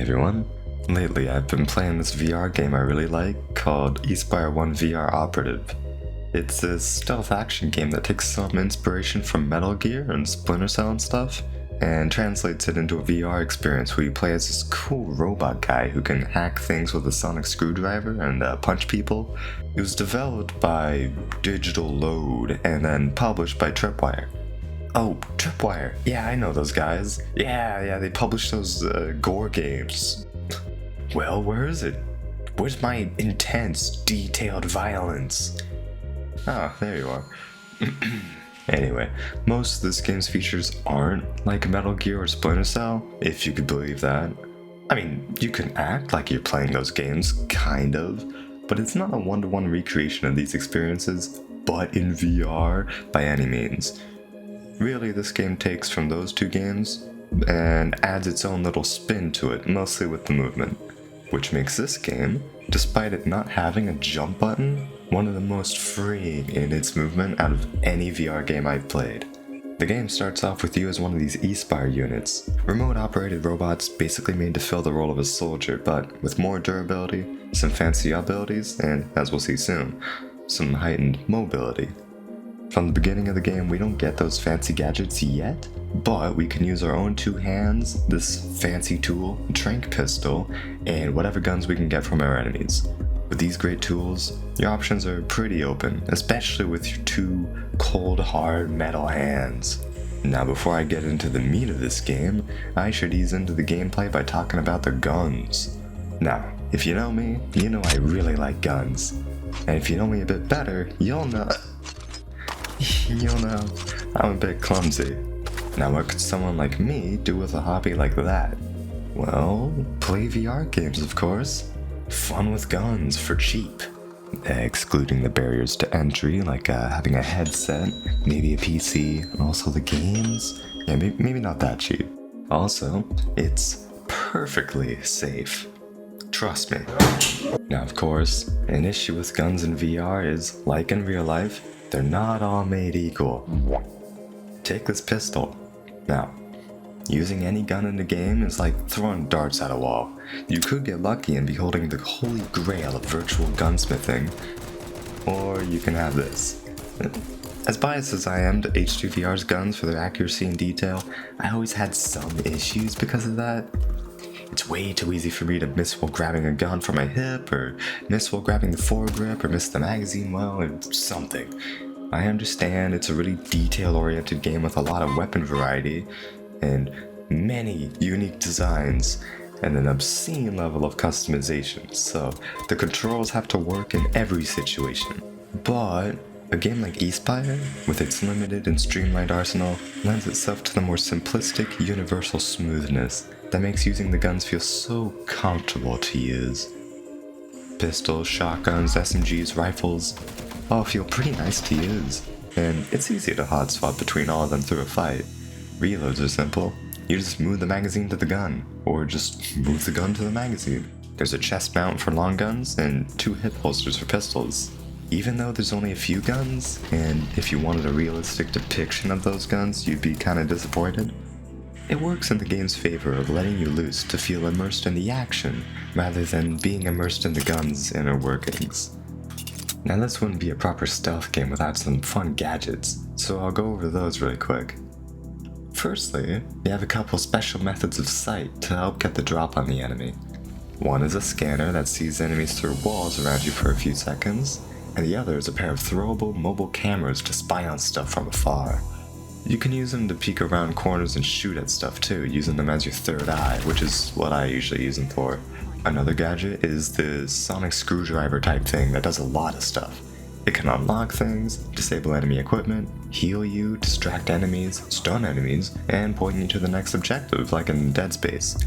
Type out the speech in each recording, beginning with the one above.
everyone. Lately I've been playing this VR game I really like called Espire 1 VR Operative. It's a stealth action game that takes some inspiration from Metal Gear and Splinter Cell and stuff, and translates it into a VR experience where you play as this cool robot guy who can hack things with a sonic screwdriver and punch people. It was developed by Digital Load and then published by Tripwire. Oh, Tripwire. Yeah, I know those guys. Yeah, they publish those gore games. Well, where is it? Where's my intense, detailed violence? Ah, there you are. Anyway, most of this game's features aren't like Metal Gear or Splinter Cell, if you could believe that. I mean, you can act like you're playing those games, kind of, but it's not a one-to-one recreation of these experiences, but in VR by any means. Really, this game takes from those two games and adds its own little spin to it, mostly with the movement, which makes this game, despite it not having a jump button, one of the most freeing in its movement out of any VR game I've played. The game starts off with you as one of these Espire units, remote-operated robots basically made to fill the role of a soldier, but with more durability, some fancy abilities, and, as we'll see soon, some heightened mobility. From the beginning of the game, we don't get those fancy gadgets yet, but we can use our own two hands, this fancy tool, tranq pistol, and whatever guns we can get from our enemies. With these great tools, your options are pretty open, especially with your two cold, hard metal hands. Now, before I get into the meat of this game, I should ease into the gameplay by talking about the guns. Now, if you know me, you know I really like guns. And if you know me a bit better, you'll know I'm a bit clumsy. Now what could someone like me do with a hobby like that? Well, play VR games, of course. Fun with guns for cheap. Excluding the barriers to entry, like having a headset, maybe a PC, and also the games. Yeah, maybe not that cheap. Also, it's perfectly safe. Trust me. Now, of course, an issue with guns in VR is, like in real life, they're not all made equal. Take this pistol. Now, using any gun in the game is like throwing darts at a wall. You could get lucky and be holding the holy grail of virtual gunsmithing, or you can have this. As biased as I am to H2VR's guns for their accuracy and detail, I always had some issues because of that. It's way too easy for me to miss while grabbing a gun from my hip, or miss while grabbing the foregrip, or miss the magazine well, or something. I understand it's a really detail-oriented game with a lot of weapon variety, and many unique designs, and an obscene level of customization, so the controls have to work in every situation. But a game like Espire, with its limited and streamlined arsenal, lends itself to the more simplistic, universal smoothness that makes using the guns feel so comfortable to use. Pistols, shotguns, SMGs, rifles, all feel pretty nice to use, and it's easy to hot swap between all of them through a fight. Reloads are simple. You just move the magazine to the gun, or just move the gun to the magazine. There's a chest mount for long guns, and two hip holsters for pistols. Even though there's only a few guns, and if you wanted a realistic depiction of those guns, you'd be kinda disappointed, it works in the game's favor of letting you loose to feel immersed in the action, rather than being immersed in the gun's inner workings. Now this wouldn't be a proper stealth game without some fun gadgets, so I'll go over those really quick. Firstly, you have a couple special methods of sight to help get the drop on the enemy. One is a scanner that sees enemies through walls around you for a few seconds, and the other is a pair of throwable mobile cameras to spy on stuff from afar. You can use them to peek around corners and shoot at stuff too, using them as your third eye, which is what I usually use them for. Another gadget is the sonic screwdriver type thing that does a lot of stuff. It can unlock things, disable enemy equipment, heal you, distract enemies, stun enemies, and point you to the next objective, like in Dead Space.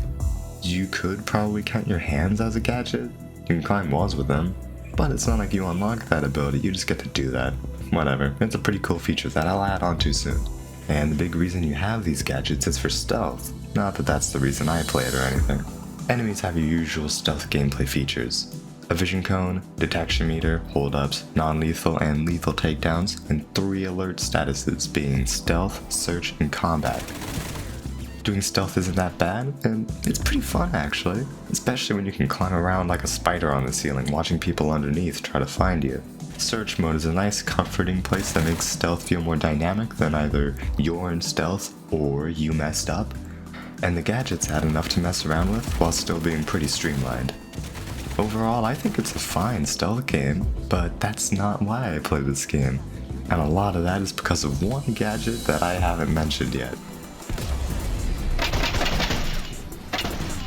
You could probably count your hands as a gadget. You can climb walls with them, but it's not like you unlock that ability, you just get to do that. Whatever, it's a pretty cool feature that I'll add on to soon. And the big reason you have these gadgets is for stealth, not that that's the reason I play it or anything. Enemies have your usual stealth gameplay features. A vision cone, detection meter, holdups, non-lethal and lethal takedowns, and 3 alert statuses being stealth, search, and combat. doing stealth isn't that bad, and it's pretty fun actually, especially when you can climb around like a spider on the ceiling, watching people underneath try to find you. Search mode is a nice comforting place that makes stealth feel more dynamic than either you're in stealth or you messed up, and the gadgets add enough to mess around with while still being pretty streamlined. Overall, I think it's a fine stealth game, but that's not why I play this game, and a lot of that is because of one gadget that I haven't mentioned yet.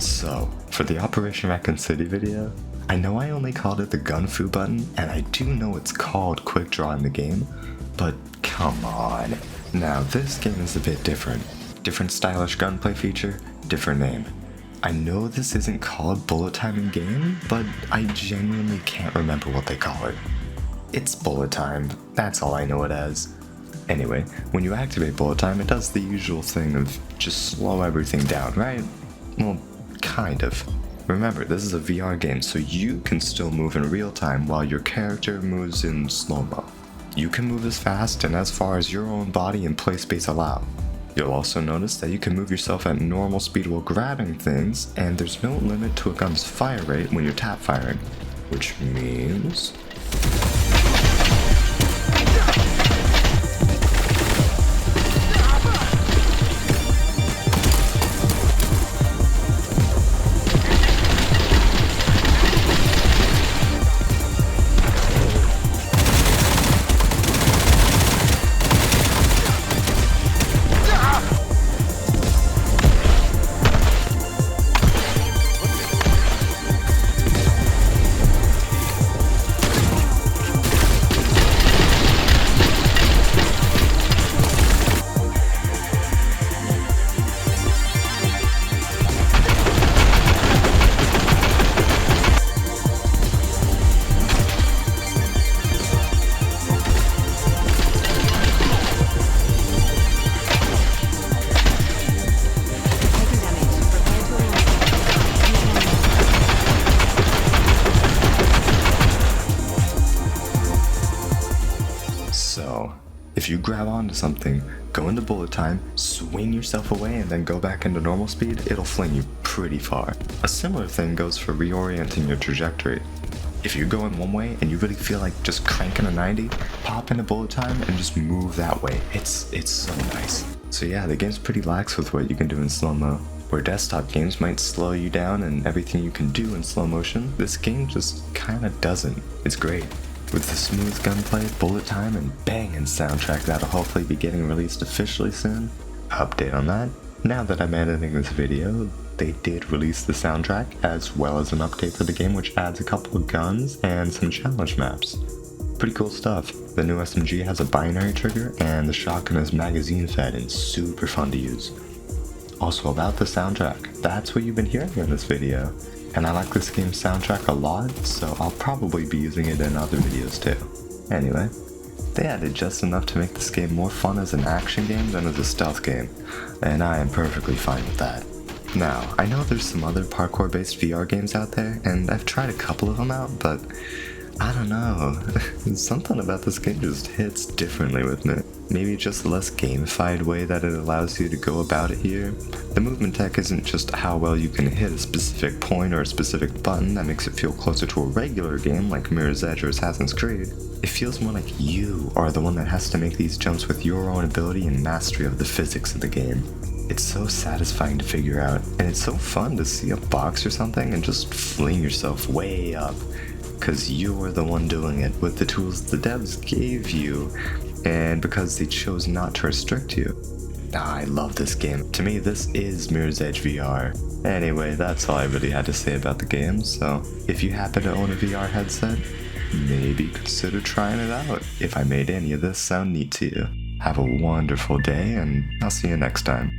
So, for the Operation Raccoon City video, I know I only called it the gun fu button, and I do know it's called quick draw in the game, but come on. Now this game is a bit different. Different stylish gunplay feature, different name. I know this isn't called bullet time in game, but I genuinely can't remember what they call it. It's bullet time, that's all I know it as. Anyway, when you activate bullet time, it does the usual thing of just slow everything down, right? Well, kind of. Remember, this is a VR game, so you can still move in real time while your character moves in slow-mo. You can move as fast and as far as your own body and play space allow. You'll also notice that you can move yourself at normal speed while grabbing things, and there's no limit to a gun's fire rate when you're tap firing, which means... So, if you grab onto something, go into bullet time, swing yourself away, and then go back into normal speed, it'll fling you pretty far. A similar thing goes for reorienting your trajectory. If you're going one way and you really feel like just cranking a 90, pop into bullet time and just move that way. It's so nice. So yeah, the game's pretty lax with what you can do in slow-mo. Where desktop games might slow you down and everything you can do in slow motion, this game just kinda doesn't. It's great. With the smooth gunplay, bullet time, and banging soundtrack that'll hopefully be getting released officially soon. Update on that, now that I'm editing this video, they did release the soundtrack as well as an update for the game which adds a couple of guns and some challenge maps. Pretty cool stuff. The new SMG has a binary trigger and the shotgun is magazine fed and super fun to use. Also about the soundtrack, that's what you've been hearing in this video. And I like this game's soundtrack a lot, so I'll probably be using it in other videos too. Anyway, they added just enough to make this game more fun as an action game than as a stealth game, and I am perfectly fine with that. Now, I know there's some other parkour-based VR games out there, and I've tried a couple of them out, but I don't know, something about this game just hits differently with me. Maybe just the less gamified way that it allows you to go about it here. The movement tech isn't just how well you can hit a specific point or a specific button that makes it feel closer to a regular game like Mirror's Edge or Assassin's Creed. It feels more like you are the one that has to make these jumps with your own ability and mastery of the physics of the game. It's so satisfying to figure out, and it's so fun to see a box or something and just fling yourself way up. Cause you're the one doing it with the tools the devs gave you, and because they chose not to restrict you. I love this game. To me, this is Mirror's Edge VR. Anyway, that's all I really had to say about the game, so if you happen to own a VR headset, maybe consider trying it out if I made any of this sound neat to you. Have a wonderful day, and I'll see you next time.